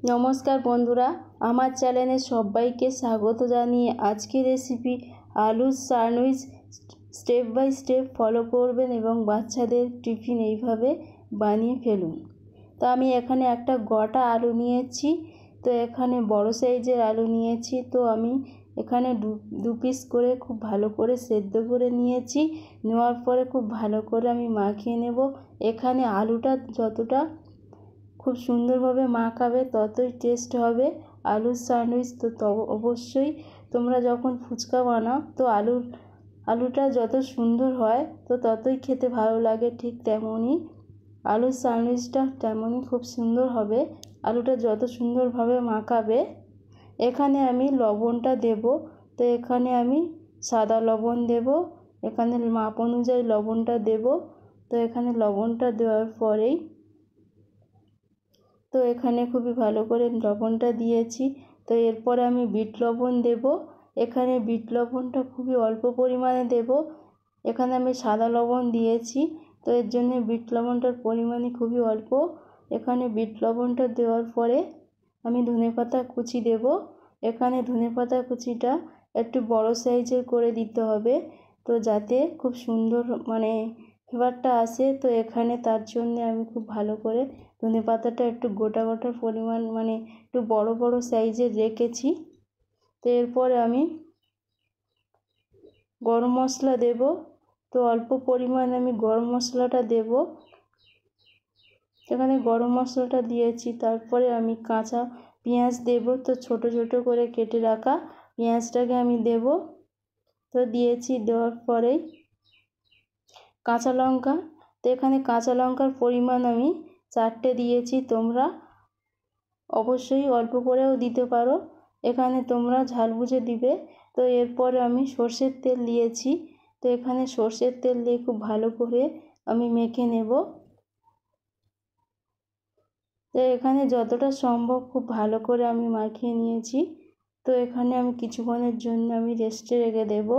নমস্কার বন্ধুরা, আমার চ্যানেলে সবাইকে স্বাগত জানিয়ে আজকের রেসিপি আলুর sandwich step by step follow করবেন এবং বাচ্চাদের টিফিন এইভাবে বানিয়ে ফেলুন। তো আমি এখানে একটা গোটা আলু নিয়েছি। তো এখানে বড় সাইজের আলু নিয়েছি। তো আমি এখানে দু পিস করে খুব ভালো করে সেদ্ধ করে নিয়েছি। নেওয়ার পরে খুব ভালো করে আমি মাখিয়ে নেব। এখানে আলুটা যতটা খুব সুন্দরভাবে মাখাবে ততই টেস্ট হবে আলুর স্যান্ডউইচ। তো অবশ্যই তোমরা যখন ফুচকা বানাও তো আলুটা যত সুন্দর হয় তো ততই খেতে ভালো লাগে। ঠিক তেমনই আলুর স্যান্ডউইচটা তেমনই খুব সুন্দর হবে আলুটা যত সুন্দরভাবে মাখাবে। এখানে আমি লবণটা দেব। তো এখানে আমি সাদা লবণ দেব। এখানে মাপ অনুযায়ী লবণটা দেব। তো এখানে লবণটা দেওয়ার পরেই তো এখানে খুবই ভালো করে লবণটা দিয়েছি। তো এরপরে আমি বিট লবণ দেব। এখানে বিট লবণটা খুবই অল্প পরিমাণে দেব। এখানে আমি সাদা লবণ দিয়েছি, তো এর জন্য বিট লবণটার পরিমাণই খুবই অল্প। এখানে বিট লবণটা দেওয়ার পরে আমি ধনেপাতা কুচি দেব। এখানে ধনেপাতা কুচিটা একটু বড় সাইজের করে দিতে হবে, তো যাতে খুব সুন্দর ফ্লেভারটা আসে। তো এখানে তার জন্য আমি খুব ভালো করে ধনেপাতাটা একটু গোটা গোটা পরিমাণ একটু বড় বড় সাইজের রেখেছি। তো এরপরে আমি গরম মশলা দেব। তো অল্প পরিমাণে আমি গরম মশলাটা দেব। এখানে গরম মশলাটা দিয়েছি। তারপরে আমি কাঁচা পেঁয়াজ দেব। তো ছোট ছোট করে কেটে রাখা পেঁয়াজটাকে আমি দেব। তো দিয়েছি, দেওয়ার পরেই কাঁচা লঙ্কা। তো এখানে কাঁচা লঙ্কার পরিমাণ আমি 4টে দিয়েছি। তোমরা অবশ্যই অল্প করেও দিতে পারো, এখানে তোমরা ঝাল বুঝে দিবে। তো এরপরে আমি সর্ষের তেল দিয়েছি। তো এখানে সর্ষের তেল দিয়ে খুব ভালো করে আমি মেখে নেব। তো এখানে যতটা সম্ভব খুব ভালো করে আমি মাখিয়ে নিয়েছি। তো এখানে আমি কিছুক্ষণের জন্য আমি রেস্টে রেখে দেব।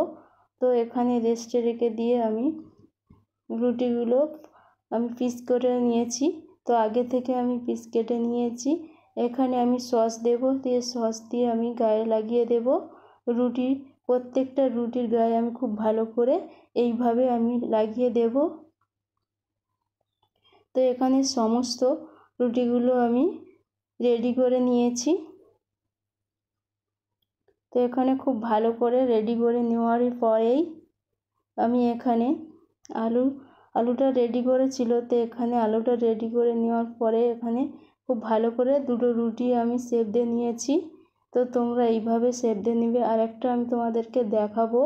তো এখানে রেস্টে রেখে দিয়ে আমি রুটিগুলো আমি পিস করে নিয়েছি। তো আগে থেকে আমি পিস কেটে নিয়েছি। এখানে আমি সস দেব, দিয়ে সস দিয়ে আমি গায়ে লাগিয়ে দেব। প্রত্যেকটা রুটির গায়ে আমি খুব ভালো করে এইভাবে আমি লাগিয়ে দেব। তো এখানে সমস্ত রুটিগুলো আমি রেডি করে নিয়েছি। তো এখানে খুব ভালো করে রেডি করে নেওয়ার পরেই আমি এখানে আলুটা রেডি করেছিল। তো এখানে আলুটা রেডি করে নেওয়ার পরে এখানে খুব ভালো করে দুটো রুটি আমি শেপ দিয়ে নিয়েছি। তো তোমরা এইভাবে শেপ দিয়ে নেবে। আর একটা আমি তোমাদেরকে দেখাবো।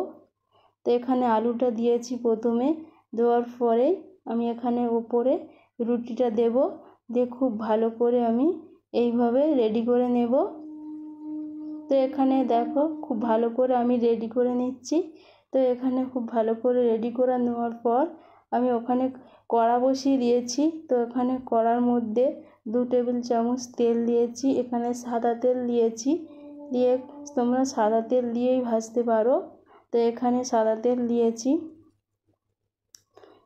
তো এখানে আলুটা দিয়েছি প্রথমে, দেওয়ার পরে আমি এখানে ওপরে রুটিটা দেব, দিয়ে খুব ভালো করে আমি এইভাবে রেডি করে নেব। তো এখানে দেখো খুব ভালো করে আমি রেডি করে নিচ্ছি। তো এখানে খুব ভালো করে রেডি করে নেওয়ার পর আমি ওখানে কড়া বসিয়ে দিয়েছি। তো এখানে কড়ার মধ্যে 2 টেবিল চামচ তেল দিয়েছি। এখানে সাদা তেল দিয়েছি, দিয়ে তোমরা সাদা তেল দিয়েই ভাজতে পারো। তো এখানে সাদা তেল দিয়েছি।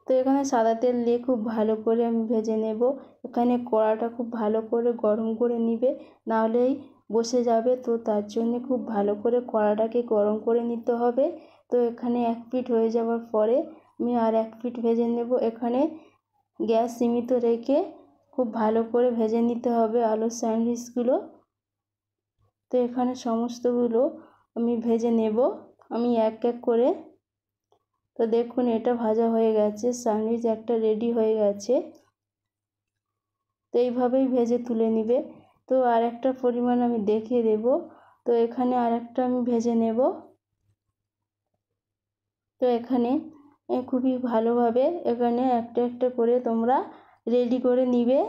তো এখানে সাদা তেল দিয়ে খুব ভালো করে আমি ভেজে নেব। এখানে কড়াটা খুব ভালো করে গরম করে নিবে, নাহলেই বসে যাবে। তো তার জন্য খুব ভালো করে কড়াটাকে গরম করে নিতে হবে। তো এখানে 1 পিঠ হয়ে যাওয়ার পরে আমি আর 1 পিঠ ভেজে নেব। এখানে গ্যাস সীমিত রেখে খুব ভালো করে ভেজে নিতে হবে আলুর স্যান্ডউইচগুলো। তো এখানে সমস্তগুলো আমি ভেজে নেব আমি এক এক করে। তো দেখুন এটা ভাজা হয়ে গেছে, স্যান্ডউইচ একটা রেডি হয়ে গেছে। তো এইভাবেই ভেজে তুলে নিবে। তো আর একটা পরিমাণ আমি দেখিয়ে দেব। তো এখানে আর একটা আমি ভেজে নেব। তো এখানে খুবই ভালোভাবে এখানে একটা একটা করে তোমরা রেডি করে নিবে।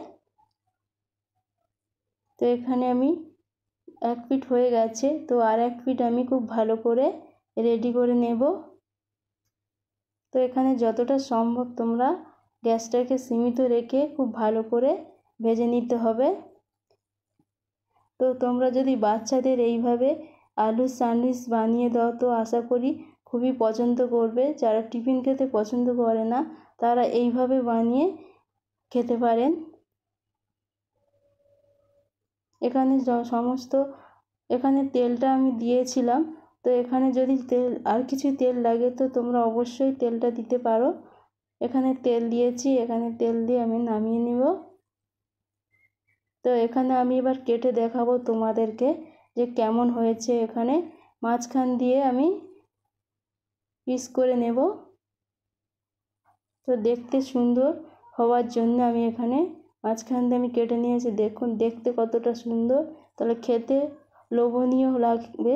তো এখানে আমি 1 পিঠ হয়ে গেছে। তো আর 1 পিঠ আমি খুব ভালো করে রেডি করে নেব। তো এখানে যতটা সম্ভব তোমরা গ্যাসটাকে সীমিত রেখে খুব ভালো করে ভেজে নিতে হবে। তো তোমরা যদি বাচ্চাদের এইভাবে আলুর স্যান্ডউইচ বানিয়ে দাও তো আশা করি খুবই পছন্দ করবে। যারা টিফিন খেতে পছন্দ করে না তারা এইভাবে বানিয়ে খেতে পারেন। এখানে সমস্ত এখানে তেলটা আমি দিয়েছিলাম। তো এখানে যদি তেল আর কিছু তেল লাগে তো তোমরা অবশ্যই তেলটা দিতে পারো। এখানে তেল দিয়েছি, এখানে তেল দিয়ে আমি নামিয়ে নিব। তো এখানে আমি এবার কেটে দেখাবো তোমাদেরকে যে কেমন হয়েছে। এখানে মাঝখান দিয়ে আমি পিস করে নেব। তো দেখতে সুন্দর হওয়ার জন্য আমি এখানে মাঝখান দিয়ে আমি কেটে নিয়েছি। দেখুন দেখতে কতটা সুন্দর, তাহলে খেতে লোভনীয় লাগবে।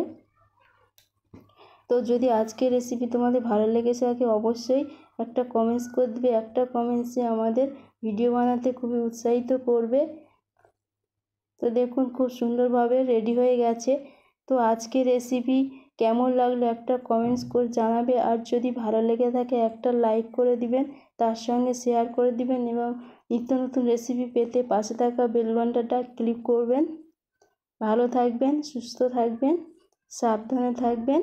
তো যদি আজকের রেসিপি তোমাদের ভালো লেগেছে থাকে অবশ্যই একটা কমেন্টস করে দেবে। একটা কমেন্টসে আমাদের ভিডিও বানাতে খুবই উৎসাহিত করবে। তো দেখুন খুব সুন্দরভাবে রেডি হয়ে গেছে। তো আজকের রেসিপি কেমন লাগলো একটা কমেন্টস করে জানাবে। আর যদি ভালো লেগে থাকে একটা লাইক করে দিবেন, তার সঙ্গে শেয়ার করে দিবেন এবং নিত্য নতুন রেসিপি পেতে পাশে থাকা বেল ঘন্টাটা ক্লিক করবেন। ভালো থাকবেন, সুস্থ থাকবেন, সাবধানে থাকবেন।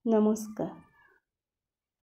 নমস্কার।